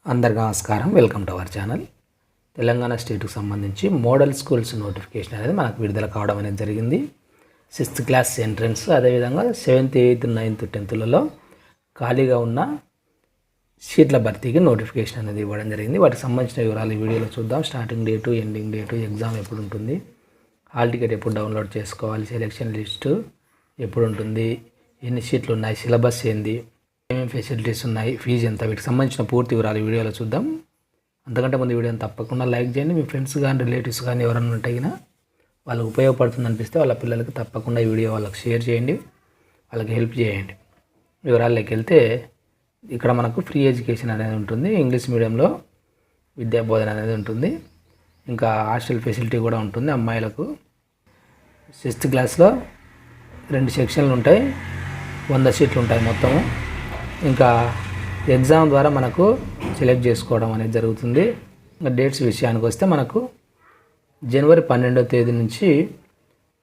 అందరికీ నమస్కారం. Welcome to our channel. Telangana స్టేట్కి సంబంధించి మోడల్ స్కూల్స్ నోటిఫికేషన్ అనేది మనకు విడుదల కావడం అనేది జరిగింది. 6th క్లాస్ ఎంట్రన్స్, అదేవిధంగా 7th, 8th, 9th, 10thలలో ఖాళీగా ఉన్న సీట్ల భర్తీకి నోటిఫికేషన్ అనేది ఇవ్వడం జరిగింది. వాటికి సంబంధించిన వివరాలు ఈ వీడియోలో చూద్దాం. Starting date, ending date, exam ఎప్పుడు ఉంటుంది, హాల్ టికెట్ ఎప్పుడు డౌన్లోడ్ చేసుకోవాలి, సెలెక్షన్ లిస్టు ఎప్పుడు ఉంటుంది, ఎన్ని సీట్లు ఉన్నాయి, సిలబస్ ఏంది, ఏమేమి ఫెసిలిటీస్ ఉన్నాయి, ఫీజు ఎంత, వీటికి సంబంధించిన పూర్తి వివరాలు వీడియోలో చూద్దాం. అంతకంటే ముందు వీడియోని తప్పకుండా లైక్ చేయండి. మీ ఫ్రెండ్స్ కానీ రిలేటివ్స్ కానీ ఎవరైనా ఉంటే అయినా వాళ్ళకి ఉపయోగపడుతుంది అనిపిస్తే వాళ్ళ పిల్లలకి తప్పకుండా ఈ వీడియో వాళ్ళకి షేర్ చేయండి, వాళ్ళకి హెల్ప్ చేయండి. వివరాల్లోకి వెళ్తే ఇక్కడ మనకు ఫ్రీ ఎడ్యుకేషన్ అనేది ఉంటుంది. ఇంగ్లీష్ మీడియంలో విద్యా బోధన అనేది ఉంటుంది. ఇంకా హాస్టల్ ఫెసిలిటీ కూడా ఉంటుంది అమ్మాయిలకు. 6th క్లాస్లో 2 సెక్షన్లు ఉంటాయి, 100 సీట్లు ఉంటాయి మొత్తము. ఇంకా ఎగ్జామ్ ద్వారా మనకు సెలెక్ట్ చేసుకోవడం అనేది జరుగుతుంది. ఇంకా డేట్స్ విషయానికి వస్తే మనకు జనవరి 12వ తేదీ నుంచి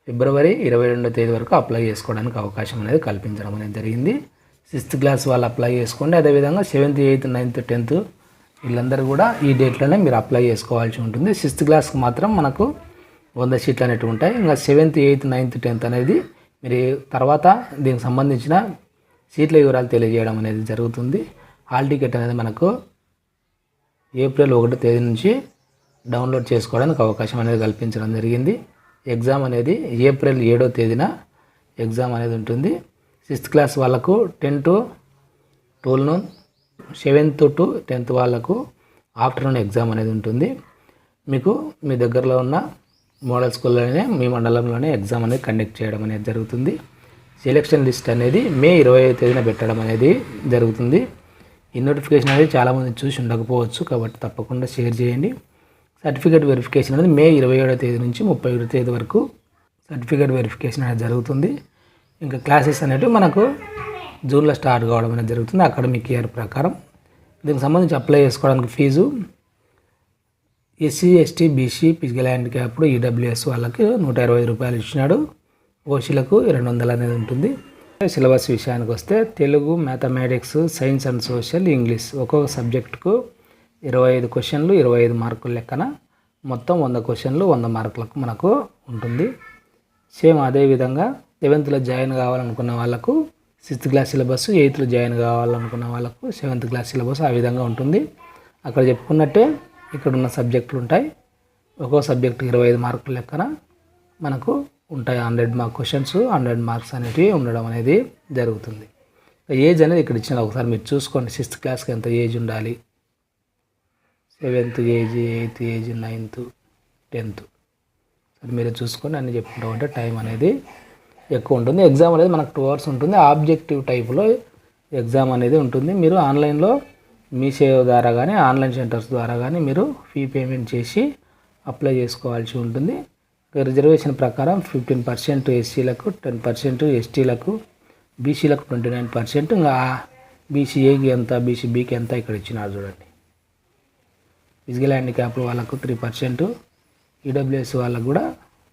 ఫిబ్రవరి 22వ తేదీ వరకు అప్లై చేసుకోవడానికి అవకాశం అనేది కల్పించడం అనేది జరిగింది. 6th క్లాస్ వాళ్ళు అప్లై చేసుకోండి. అదేవిధంగా 7th, 8th, 9th, 10th వీళ్ళందరూ కూడా ఈ డేట్లోనే మీరు అప్లై చేసుకోవాల్సి ఉంటుంది. 6th క్లాస్కి మాత్రం మనకు 100 సీట్లు అనేవి ఉంటాయి. ఇంకా 7th, 8th, 9th, 10th అనేది మీరు తర్వాత దీనికి సంబంధించిన సీట్ల వివరాలు తెలియజేయడం అనేది జరుగుతుంది. హాల్ టికెట్ అనేది మనకు ఏప్రిల్ 1వ తేదీ నుంచి డౌన్లోడ్ చేసుకోవడానికి అవకాశం అనేది కల్పించడం జరిగింది. ఎగ్జామ్ అనేది ఏప్రిల్ 7వ తేదీన ఎగ్జామ్ అనేది ఉంటుంది. 6th క్లాస్ వాళ్ళకు 10 to 12 noon, 7th to 10th వాళ్ళకు ఆఫ్టర్నూన్ ఎగ్జామ్ అనేది ఉంటుంది. మీకు మీ దగ్గరలో ఉన్న మోడల్ స్కూల్లోనే మీ మండలంలోనే ఎగ్జామ్ అనేది కండక్ట్ చేయడం అనేది జరుగుతుంది. సెలెక్షన్ లిస్ట్ అనేది మే 20వ తేదీన పెట్టడం అనేది జరుగుతుంది. ఈ నోటిఫికేషన్ అనేది చాలామంది చూసి ఉండకపోవచ్చు, కాబట్టి తప్పకుండా షేర్ చేయండి. సర్టిఫికేట్ వెరిఫికేషన్ అనేది మే 27వ తేదీ నుంచి 31వ తేదీ వరకు సర్టిఫికేట్ వెరిఫికేషన్ అనేది జరుగుతుంది. ఇంకా క్లాసెస్ అనేవి మనకు జూన్లో స్టార్ట్ కావడం అనేది జరుగుతుంది అకాడమిక్ ఇయర్ ప్రకారం. దీనికి సంబంధించి అప్లై చేసుకోవడానికి fee SC, ST, BC, physical handicapped, EWS వాళ్ళకి 125 రూపాయలు ఇచ్చినాడు. ఓసీలకు 200 అనేది ఉంటుంది. సిలబస్ విషయానికి వస్తే Telugu, mathematics, science and social, English ఒక్కొక్క సబ్జెక్టుకు 25 క్వశ్చన్లు, 25 మార్కుల లెక్కన మొత్తం 100 క్వశ్చన్లు, 100 మార్కులకు మనకు ఉంటుంది. సేమ్ అదేవిధంగా 7th జాయిన్ కావాలనుకున్న వాళ్ళకు 6th class syllabus, 8th join కావాలనుకున్న వాళ్ళకు 7th క్లాస్ సిలబస్ ఆ విధంగా ఉంటుంది. అక్కడ చెప్పుకున్నట్టే ఇక్కడ ఉన్న సబ్జెక్టులు ఉంటాయి. ఒక్కో సబ్జెక్టు 25 మార్కుల లెక్కన మనకు ఉంటాయి. 100 మార్క్ క్వశ్చన్స్, 100 మార్క్స్ అనేవి ఉండడం అనేది జరుగుతుంది. ఏజ్ అనేది ఇక్కడ ఇచ్చిన ఒకసారి మీరు చూసుకోండి. 6th క్లాస్కి ఎంత ఏజ్ ఉండాలి, 7th age, 8th age, 9th, 10th అది మీరు చూసుకొని అన్నీ చెప్పుకుంటూ ఉంటే టైం అనేది ఎక్కువ ఉంటుంది. ఎగ్జామ్ అనేది మనకు 2 hours ఉంటుంది. ఆబ్జెక్టివ్ టైప్లో ఎగ్జామ్ అనేది ఉంటుంది. మీరు ఆన్లైన్లో మీ సేవ ద్వారా కానీ ఆన్లైన్ సెంటర్స్ ద్వారా కానీ మీరు ఫీ పేమెంట్ చేసి అప్లై చేసుకోవాల్సి ఉంటుంది. రిజర్వేషన్ ప్రకారం 15% ఎస్సీలకు, 10% ఎస్టీలకు, బీసీలకు 29%. ఇంకా బీసీఏకి ఎంత, బీసీబీకి ఎంత ఇక్కడ ఇచ్చినారు చూడండి. ఫిజికల్ హ్యాండిక్యాప్ వాళ్ళకు 3%, EWS వాళ్ళకు కూడా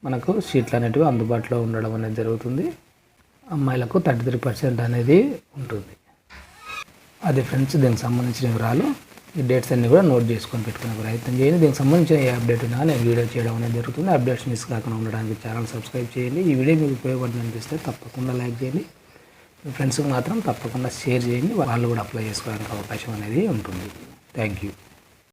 మనకు సీట్లు అనేటివి అందుబాటులో ఉండడం అనేది జరుగుతుంది. అమ్మాయిలకు 33% అనేది ఉంటుంది. అది ఫ్రెండ్స్ దీనికి సంబంధించిన వివరాలు. ఈ డేట్స్ అన్నీ కూడా నోట్ చేసుకొని పెట్టుకునే ప్రయత్నం చేయండి. దీనికి సంబంధించిన ఏ అప్డేట్ ఉన్నా నేను వీడియో చేయడం అనేది జరుగుతుంది. అప్డేట్స్ మిస్ కాకుండా ఉండడానికి ఛానల్ సబ్స్క్రైబ్ చేయండి. ఈ వీడియో మీకు ఉపయోగపడుతుంది అనిపిస్తే తప్పకుండా లైక్ చేయండి. మీ ఫ్రెండ్స్కి మాత్రం తప్పకుండా షేర్ చేయండి. వాళ్ళు కూడా అప్లై చేసుకోవడానికి అవకాశం అనేది ఉంటుంది. Thank you.